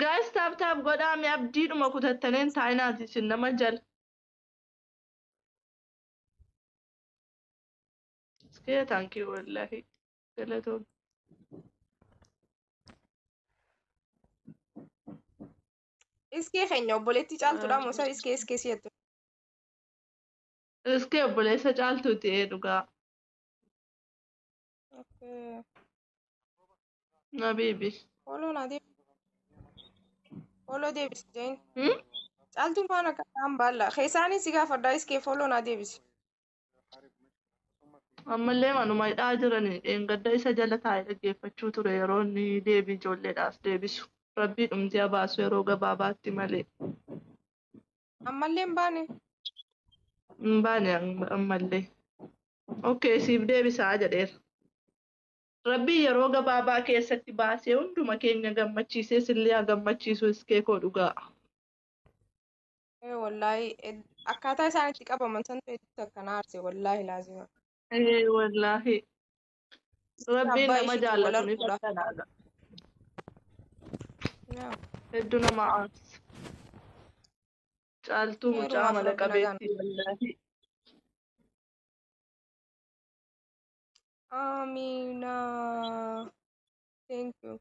Guys, tap godhaa abdiidhuma kutattaniin taa'inaati isin nama jala. Iskee taankii wallaahi galatoon. Iskee keenya obboleetti caaltuudha moo isa iskee siyattu? Iskee obboleessa caaltuuti dhugaa. Nabiibi. Follow deebisi jeen. Caaltuun faana kan baalla. Keessaanis si gaafadhaa iskee follow naa deebisi. Ammallee manuma hidhaa jiranii dheengadda isa jala taa'ee dhaggeeffachuu ture yeroo inni deebii ijoolleedhaaf deebisu. Rabbii dhumti baasu yeroo gabaabaatti malee. Ammallee hin baane. Hin baane ammallee. Okay, siif deebisaa jedheera. Rabbii yeroo gabaabaa keessatti baasee hunduma keenya gammachiisee sillee gammachiisu iskee koo dhugaa. Wallaahi akkaataa isaan itti qabaman santu itti akkanaa aarse wallaahi laazima. Wallaahi. Rabbiin nama jaallatu ni fakkanaadha. Hedduu nama aarsa. Caaltuu mucaa mala qabeettii wallaahi. Amina. Thank you.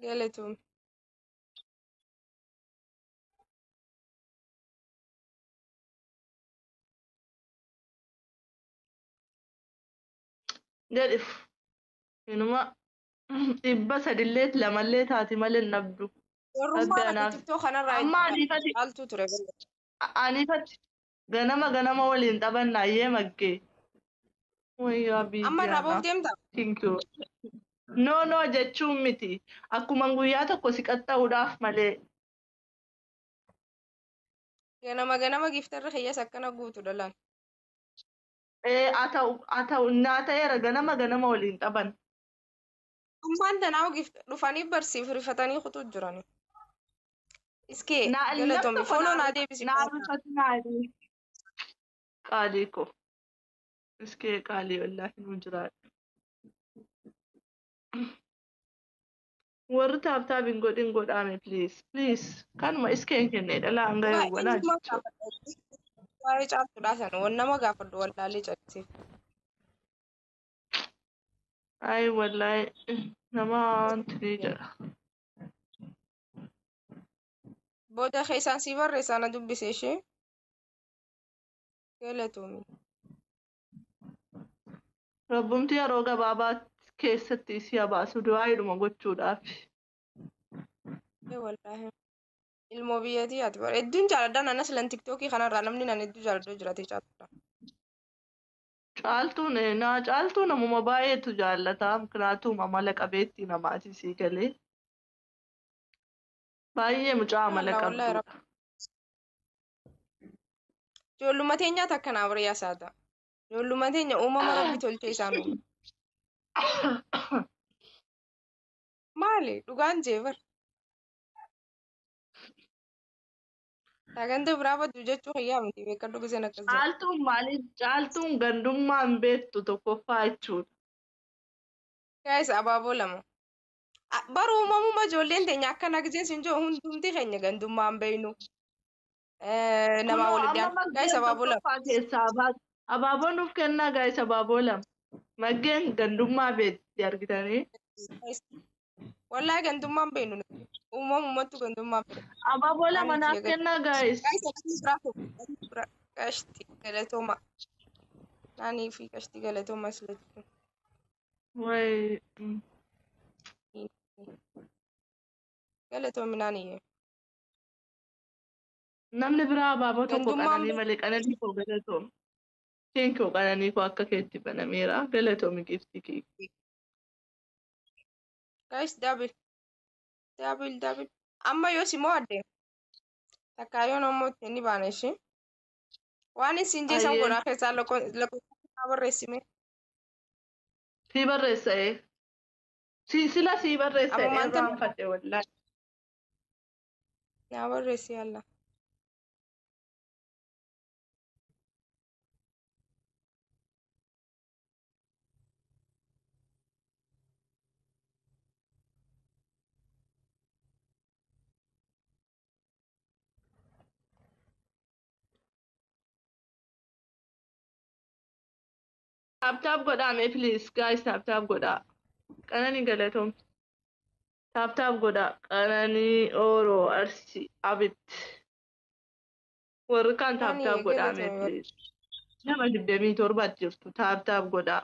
Galatoom. Jedhif. Inuma 300 lamallee taati malee nabdu. Amma aniifatti ganama waliin taphannaayee maggee. Wayyaa Amma nabuuf deemta? Thank you. No jechuun miti. Akkuma guyyaa tokko si qaxxa'uudhaaf malee. Ganama giftarra keeyyaas akkana guutu dhalaan. Haa ta'u naa ta'eera ganama waliin taphan. Ammaan tanaa dhufanii barsiif rifatanii kutuu jirani. Iskee galatoomii fooloo naa deebisi. Qaalii ko. Iskee qaalii wallaahi nu jiraadha. Warri taaptaabiin godhin godhaame please. Kanuma iskeen kennee dhalaa hanga yawwanaa jechuudha. Waa'ee caaltuudhaa sana nama gaafadhu wallaalee calliseef. Ayi wallaahi nama wanti ni jedha. Booda keessaan si barreessaa na dubbise ishee. Galatoomii. Rabbumti yeroo gabaabaa keessatti si baasu du'aayidhuma gochuudhaaf. Wallaahi. Ilmoo biyyattii ati bara hedduun jaaladha nanas lan tiktookii kanarraa namni nan hedduu jaaladhu jiraatee caaltuudha. Caaltuu namuma baay'eetu jaallata. Kanaatuma amala qabeettii namaati sii galee. Baay'ee mucaa amala qabdudha. Ijoollummaa teenyaatu akkanaa bari'aa isaata. Ijoollummaa teenya uumama rabbi tolchee isaan uume. Maali dhugaan jeebar. Sagantaa biraa baddu jechuu hiyyaa miti beekadhu giseen akkas jira. Caaltuun maaliif caaltuun gandummaan beektu tokkoffaa jechuudha. Gaa'is abaaboo lama. Bara uumamuma ijoolleen teenya akkana giseen siin jiru hundumti keenya gandummaan beeynu. Nama waliin gaa'is abaaboo lama. Abaaboo nuuf kennaa gaa'is abaaboo lama. Maggeen gandummaa beekti argitanii. Wallaahi gandummaan beeynu. Uumamumatti gandummaan beeynu. Abaaboo lama naaf kennaa gaa'is. Qashti galatooma. Naanii fi qashti galatooma islatti. Wayi. Galatoomi naanii. Namni biraa abaaboo tokko qananii malee qananii koo galatoom. Keenkoo qananii koo akka keetti banameera. Galatoomi giftii kee. Guys, double. Amma yoo simoo adde. Takkaayoon ammoo inni baana ishee. Waan isin jeesan godhaa keessaa lakkoofsa barreessime. Si barreessa'ee. Sila si barreessa'ee irraa fadhe wallaahi. Naa barreessi yalla. Taap godhaa please guys taap godhaa. Qananii galatoom. Taap godhaa. Qananii Ooroo Arsii Abid. Warri kaan Ani taap godhaa galatoome. please. Nama 27 jirtu taap godhaa.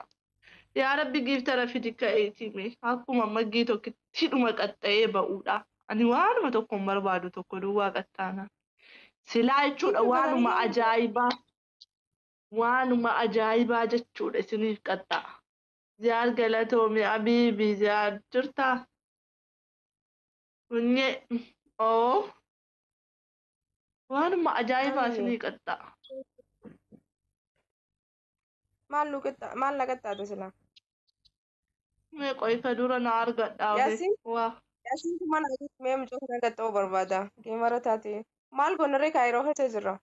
Yaa Rabbi giiftara fidi ka'eetime akkuma maggii tokkitti dhuma qaxxa'ee ba'uudha. Ani waanuma tokko hin barbaadu tokko duwwaa qaxxaana. Silaa jechuudha waanuma ajaa'ibaa jechuudha isiniif qaxxa'a. Ziyaar galatoome Abiibii ziyaar jirtaa? Kunyee oo waanuma ajaa'ibaa Ani isinii qaxxa'a. maal na qaxxaate sila? Mee qoyka dura na argadhaa Yaasin waa. yaasin kuma na mee mucoo kana qaxxa'uu barbaada. Geemara taate maal gonaree kaayiroo keessa jirra?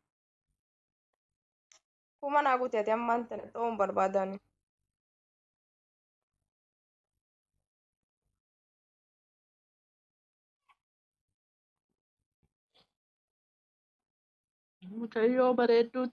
Kuma naa guuti ati ammaan tana qaxxa'uu barbaadani. Mucayyoo bareedduu